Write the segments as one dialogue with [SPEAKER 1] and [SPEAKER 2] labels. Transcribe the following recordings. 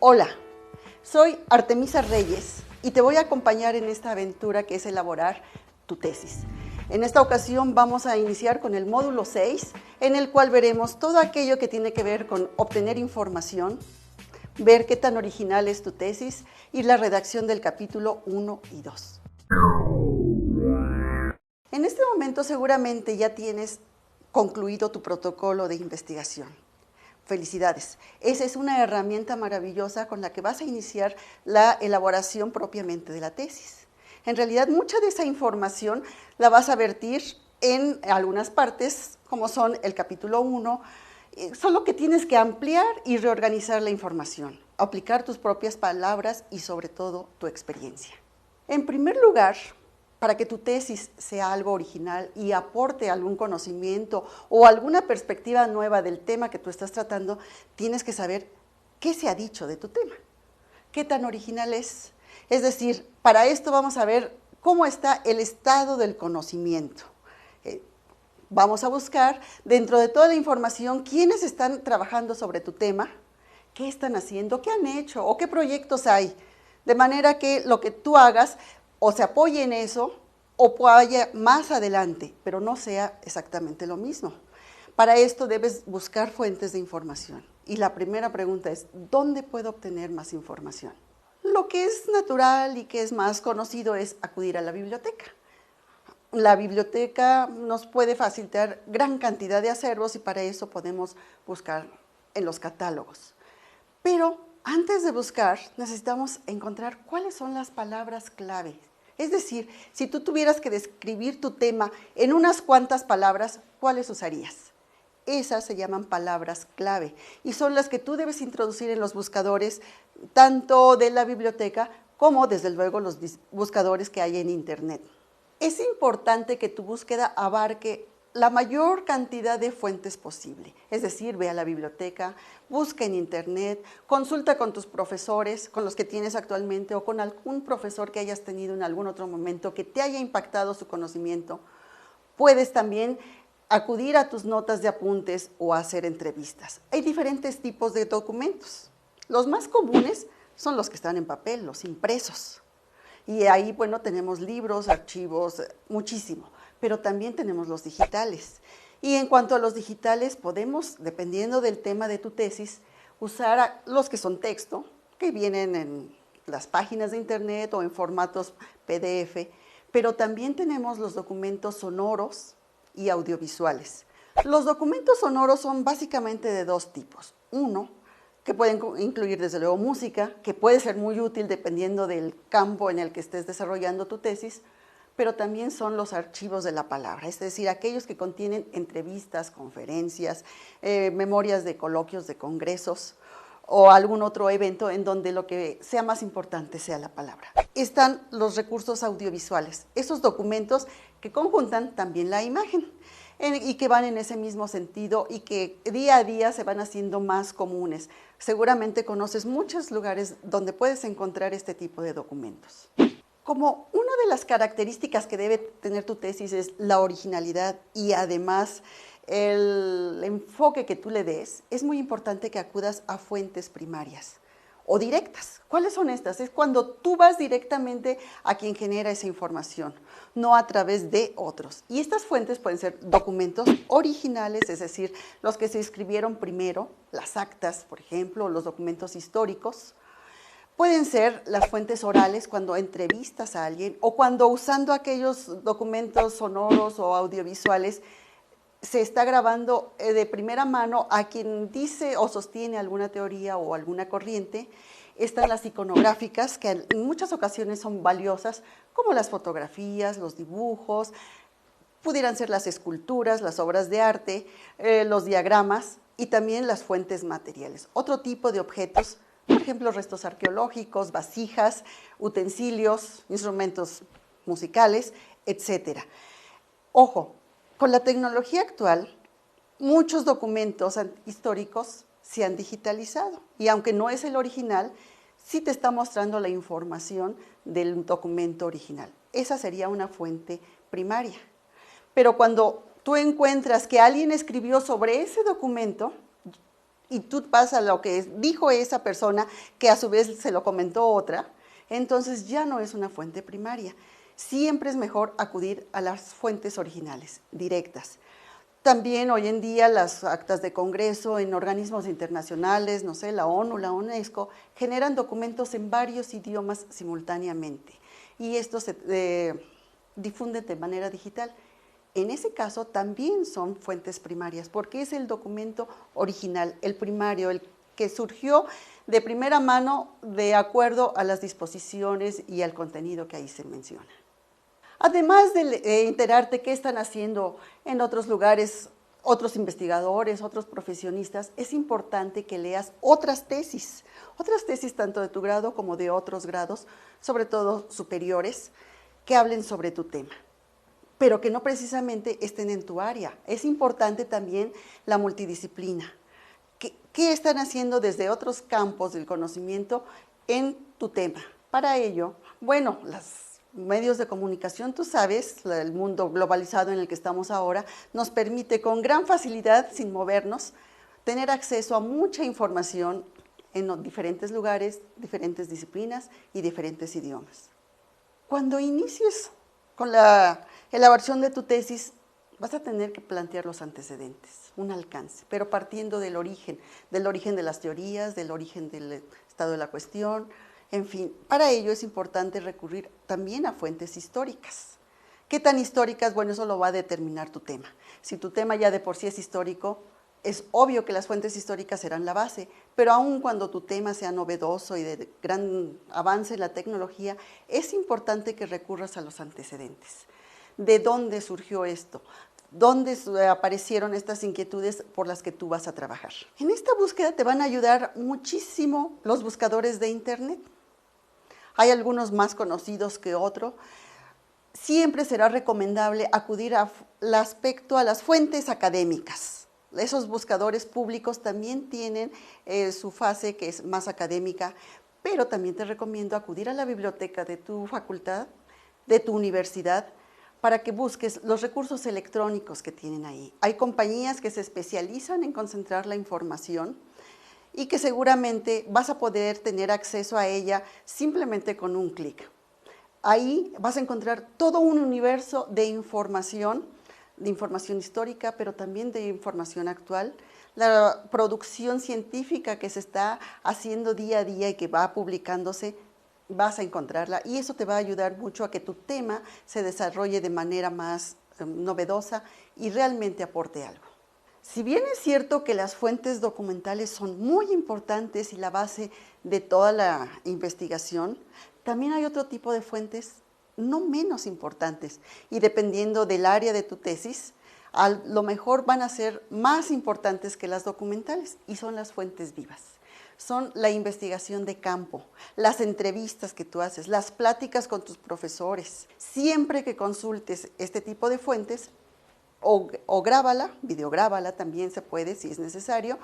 [SPEAKER 1] Hola, soy Artemisa Reyes y te voy a acompañar en esta aventura que es elaborar tu tesis. En esta ocasión vamos a iniciar con el módulo 6, en el cual veremos todo aquello que tiene que ver con obtener información, ver qué tan original es tu tesis y la redacción del capítulo 1 y 2. En este momento seguramente ya tienes concluido tu protocolo de investigación. Felicidades. Esa es una herramienta maravillosa con la que vas a iniciar la elaboración propiamente de la tesis. En realidad, mucha de esa información la vas a vertir en algunas partes, como son el capítulo 1, solo que tienes que ampliar y reorganizar la información, aplicar tus propias palabras y sobre todo tu experiencia. En primer lugar, para que tu tesis sea algo original y aporte algún conocimiento o alguna perspectiva nueva del tema que tú estás tratando, tienes que saber qué se ha dicho de tu tema, qué tan original es. Es decir, para esto vamos a ver cómo está el estado del conocimiento. Vamos a buscar dentro de toda la información quiénes están trabajando sobre tu tema, qué están haciendo, qué han hecho o qué proyectos hay, de manera que lo que tú hagas o se apoye en eso o vaya más adelante, pero no sea exactamente lo mismo. Para esto debes buscar fuentes de información. Y la primera pregunta es, ¿dónde puedo obtener más información? Lo que es natural y que es más conocido es acudir a la biblioteca. La biblioteca nos puede facilitar gran cantidad de acervos y para eso podemos buscar en los catálogos. Pero antes de buscar, necesitamos encontrar cuáles son las palabras clave. Es decir, si tú tuvieras que describir tu tema en unas cuantas palabras, ¿cuáles usarías? Esas se llaman palabras clave y son las que tú debes introducir en los buscadores, tanto de la biblioteca como, desde luego, los buscadores que hay en Internet. Es importante que tu búsqueda abarque la mayor cantidad de fuentes posible, es decir, ve a la biblioteca, busca en Internet, consulta con tus profesores, con los que tienes actualmente o con algún profesor que hayas tenido en algún otro momento que te haya impactado su conocimiento. Puedes también acudir a tus notas de apuntes o hacer entrevistas. Hay diferentes tipos de documentos. Los más comunes son los que están en papel, los impresos. Y ahí, bueno, tenemos libros, archivos, muchísimo. Pero también tenemos los digitales. Y en cuanto a los digitales, podemos, dependiendo del tema de tu tesis, usar los que son texto, que vienen en las páginas de Internet o en formatos PDF, pero también tenemos los documentos sonoros y audiovisuales. Los documentos sonoros son básicamente de dos tipos. Uno, que pueden incluir desde luego música, que puede ser muy útil dependiendo del campo en el que estés desarrollando tu tesis, pero también son los archivos de la palabra, es decir, aquellos que contienen entrevistas, conferencias, memorias de coloquios, de congresos o algún otro evento en donde lo que sea más importante sea la palabra. Están los recursos audiovisuales, esos documentos que conjuntan también la imagen y que van en ese mismo sentido y que día a día se van haciendo más comunes. Seguramente conoces muchos lugares donde puedes encontrar este tipo de documentos. Como una de las características que debe tener tu tesis es la originalidad y además el enfoque que tú le des, es muy importante que acudas a fuentes primarias o directas. ¿Cuáles son estas? Es cuando tú vas directamente a quien genera esa información, no a través de otros. Y estas fuentes pueden ser documentos originales, es decir, los que se escribieron primero, las actas, por ejemplo, los documentos históricos. Pueden ser las fuentes orales cuando entrevistas a alguien o cuando usando aquellos documentos sonoros o audiovisuales se está grabando de primera mano a quien dice o sostiene alguna teoría o alguna corriente. Están las iconográficas, que en muchas ocasiones son valiosas, como las fotografías, los dibujos, pudieran ser las esculturas, las obras de arte, los diagramas y también las fuentes materiales. Otro tipo de objetos, por ejemplo, restos arqueológicos, vasijas, utensilios, instrumentos musicales, etc. Ojo, con la tecnología actual, muchos documentos históricos se han digitalizado y aunque no es el original, sí te está mostrando la información del documento original. Esa sería una fuente primaria. Pero cuando tú encuentras que alguien escribió sobre ese documento, y tú vas a lo que dijo esa persona, que a su vez se lo comentó otra, entonces ya no es una fuente primaria. Siempre es mejor acudir a las fuentes originales, directas. También hoy en día las actas de congreso en organismos internacionales, no sé, la ONU, la UNESCO, generan documentos en varios idiomas simultáneamente y estos se difunden de manera digital. En ese caso también son fuentes primarias porque es el documento original, el primario, el que surgió de primera mano de acuerdo a las disposiciones y al contenido que ahí se menciona. Además de enterarte qué están haciendo en otros lugares, otros investigadores, otros profesionistas, es importante que leas otras tesis tanto de tu grado como de otros grados, sobre todo superiores, que hablen sobre tu tema, pero que no precisamente estén en tu área. Es importante también la multidisciplina. ¿Qué están haciendo desde otros campos del conocimiento en tu tema? Para ello, bueno, los medios de comunicación, tú sabes, el mundo globalizado en el que estamos ahora, nos permite con gran facilidad, sin movernos, tener acceso a mucha información en diferentes lugares, diferentes disciplinas y diferentes idiomas. Cuando inicies con la elaboración de tu tesis, vas a tener que plantear los antecedentes, un alcance, pero partiendo del origen de las teorías, del origen del estado de la cuestión, en fin. Para ello es importante recurrir también a fuentes históricas. ¿Qué tan históricas? Bueno, eso lo va a determinar tu tema. Si tu tema ya de por sí es histórico, es obvio que las fuentes históricas serán la base, pero aun cuando tu tema sea novedoso y de gran avance en la tecnología, es importante que recurras a los antecedentes. ¿De dónde surgió esto? ¿Dónde aparecieron estas inquietudes por las que tú vas a trabajar? En esta búsqueda te van a ayudar muchísimo los buscadores de Internet. Hay algunos más conocidos que otros. Siempre será recomendable acudir al aspecto a las fuentes académicas. Esos buscadores públicos también tienen su fase que es más académica, pero también te recomiendo acudir a la biblioteca de tu facultad, de tu universidad, para que busques los recursos electrónicos que tienen ahí. Hay compañías que se especializan en concentrar la información y que seguramente vas a poder tener acceso a ella simplemente con un clic. Ahí vas a encontrar todo un universo de información histórica, pero también de información actual, la producción científica que se está haciendo día a día y que va publicándose, vas a encontrarla y eso te va a ayudar mucho a que tu tema se desarrolle de manera más novedosa y realmente aporte algo. Si bien es cierto que las fuentes documentales son muy importantes y la base de toda la investigación, también hay otro tipo de fuentes no menos importantes y dependiendo del área de tu tesis, a lo mejor van a ser más importantes que las documentales y son las fuentes vivas. Son la investigación de campo, las entrevistas que tú haces, las pláticas con tus profesores. Siempre que consultes este tipo de fuentes, o grábala, videográbala también se puede si es necesario,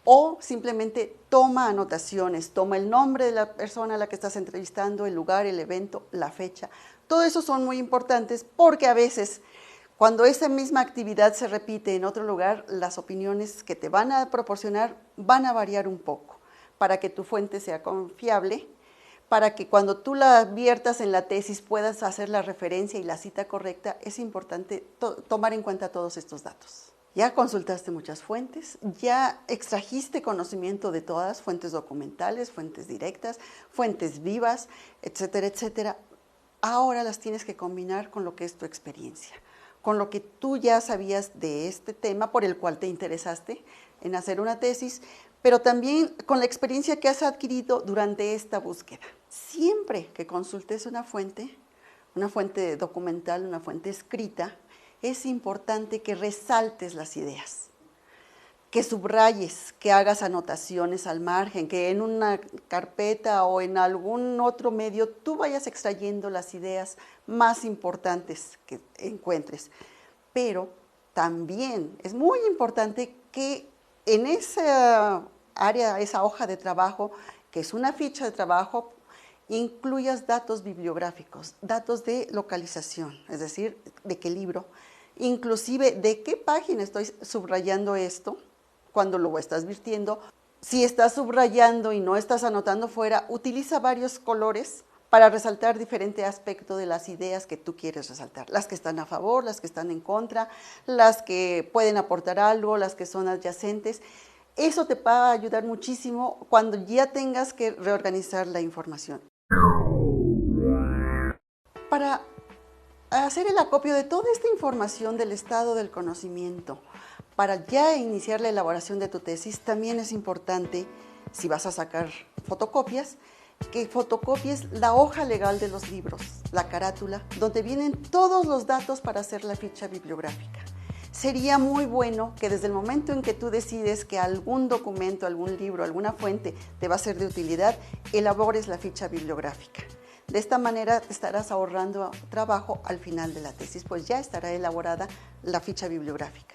[SPEAKER 1] o simplemente toma anotaciones, toma el nombre de la persona a la que estás entrevistando, el lugar, el evento, la fecha. Todo eso son muy importantes porque a veces cuando esa misma actividad se repite en otro lugar, las opiniones que te van a proporcionar van a variar un poco para que tu fuente sea confiable, para que cuando tú la viertas en la tesis puedas hacer la referencia y la cita correcta. Es importante tomar en cuenta todos estos datos. Ya consultaste muchas fuentes, ya extrajiste conocimiento de todas, fuentes documentales, fuentes directas, fuentes vivas, etcétera, etcétera. Ahora las tienes que combinar con lo que es tu experiencia, con lo que tú ya sabías de este tema por el cual te interesaste en hacer una tesis, pero también con la experiencia que has adquirido durante esta búsqueda. Siempre que consultes una fuente documental, una fuente escrita, es importante que resaltes las ideas, que subrayes, que hagas anotaciones al margen, que en una carpeta o en algún otro medio tú vayas extrayendo las ideas más importantes que encuentres. Pero también es muy importante que en esa área, esa hoja de trabajo, que es una ficha de trabajo, incluyas datos bibliográficos, datos de localización, es decir, de qué libro, inclusive de qué página estoy subrayando esto, cuando lo estás virtiendo. Si estás subrayando y no estás anotando fuera, utiliza varios colores para resaltar diferente aspecto de las ideas que tú quieres resaltar. Las que están a favor, las que están en contra, las que pueden aportar algo, las que son adyacentes. Eso te va a ayudar muchísimo cuando ya tengas que reorganizar la información. Para hacer el acopio de toda esta información del estado del conocimiento, para ya iniciar la elaboración de tu tesis, también es importante, si vas a sacar fotocopias, que fotocopies la hoja legal de los libros, la carátula, donde vienen todos los datos para hacer la ficha bibliográfica. Sería muy bueno que desde el momento en que tú decides que algún documento, algún libro, alguna fuente te va a ser de utilidad, elabores la ficha bibliográfica. De esta manera te estarás ahorrando trabajo al final de la tesis, pues ya estará elaborada la ficha bibliográfica.